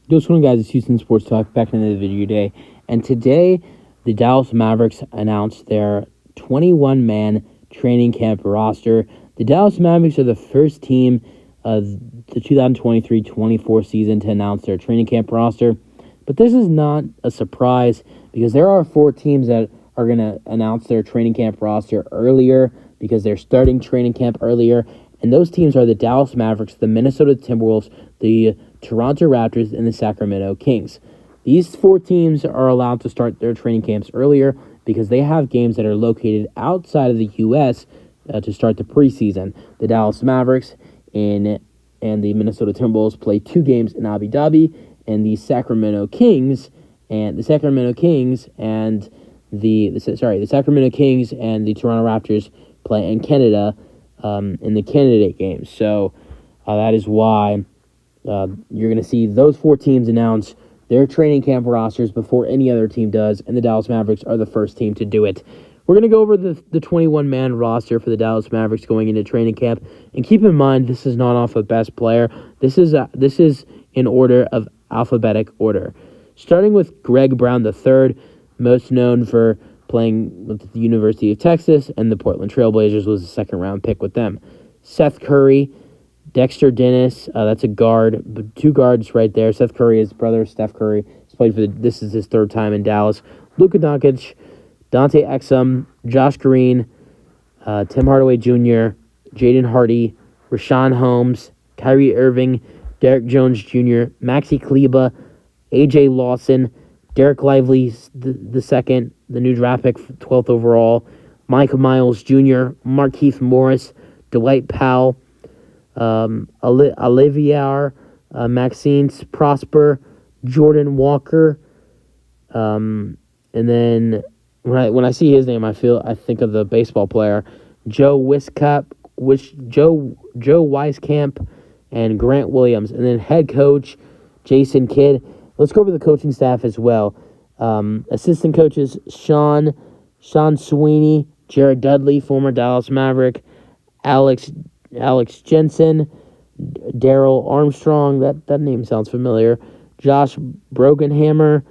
What's going on, guys? It's Houston Sports Talk back in the video today. And today, the Dallas Mavericks announced their 21-man training camp roster. The Dallas Mavericks are the first team of the 2023-24 season to announce their training camp roster. But this is not a surprise because there are 4 teams that are going to announce their training camp roster earlier because they're starting training camp earlier. And those teams are the Dallas Mavericks, the Minnesota Timberwolves, the Toronto Raptors, and the Sacramento Kings. These 4 teams are allowed to start their training camps earlier because they have games that are located outside of the U.S. To start the preseason. The Dallas Mavericks and the Minnesota Timberwolves play 2 games in Abu Dhabi, and the Sacramento Kings and the Sacramento Kings and the Toronto Raptors play in Canada in the candidate games. So that is why you're going to see those 4 teams announce their training camp rosters before any other team does, and the Dallas Mavericks are the first team to do it. We're going to go over the 21-man roster for the Dallas Mavericks going into training camp, and keep in mind this is not off of best player. This is in order of alphabetic order. Starting with Greg Brown III, most known for playing with the University of Texas, and the Portland Trailblazers was a second-round pick with them. Seth Curry, Dexter Dennis, that's a guard, 2 guards right there. Seth Curry, his brother, Steph Curry, has played this is his 3rd time in Dallas. Luka Doncic, Dante Exum, Josh Green, Tim Hardaway Jr., Jaden Hardy, Rashawn Holmes, Kyrie Irving, Derek Jones Jr., Maxi Kleba, A.J. Lawson, Derek Lively the second, the new draft pick, 12th overall, Micah Miles Jr., Markieff Morris, Dwight Powell, Olivier Maxine Prosper, Jordan Walker, and then when I see his name, I think of the baseball player Joe Wieskamp, and Grant Williams, and then head coach Jason Kidd. Let's go over the coaching staff as well. Assistant coaches Sean Sweeney, Jared Dudley, former Dallas Maverick, Alex Jensen, Daryl Armstrong, that name sounds familiar, Josh Brogenhammer,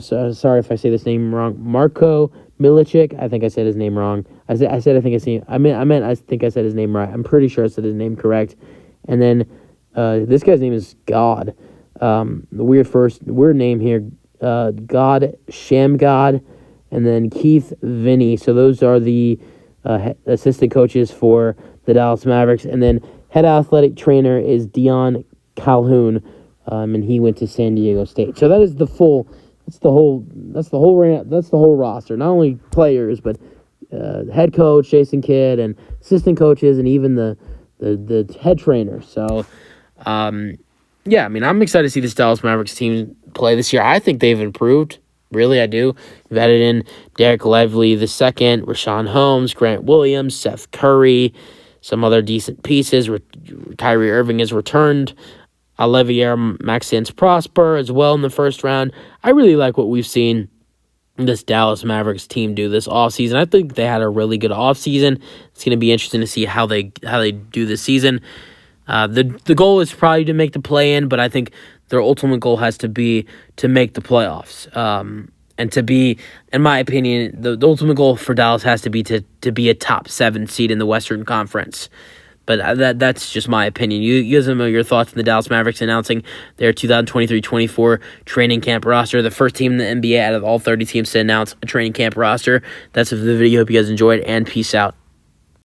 sorry if I say this name wrong, Marko Milicic. I think I said his name wrong. I said I think his name. I think I said his name right. I'm pretty sure I said his name correct. And then this guy's name is God. Weird name here. God Shamgod, and then Keith Vinny. So those are the assistant coaches for the Dallas Mavericks, and then head athletic trainer is Dion Calhoun, and he went to San Diego State. So that is the whole roster. Not only players, but head coach Jason Kidd and assistant coaches, and even the head trainer. So, yeah, I mean, I'm excited to see this Dallas Mavericks team play this year. I think they've improved. Really, I do. We've added in Derek Lively II, Rashawn Holmes, Grant Williams, Seth Curry, some other decent pieces. Kyrie Irving has returned. Olivier Maxence Prosper as well in the first round. I really like what we've seen this Dallas Mavericks team do this offseason. I think they had a really good offseason. It's going to be interesting to see how they do this season. The goal is probably to make the play-in, but I think their ultimate goal has to be to make the playoffs. And to be, in my opinion, the ultimate goal for Dallas has to be to be a top 7 seed in the Western Conference. But that's just my opinion. You guys know your thoughts on the Dallas Mavericks announcing their 2023-24 training camp roster. The first team in the NBA out of all 30 teams to announce a training camp roster. That's it for the video. Hope you guys enjoyed, and peace out.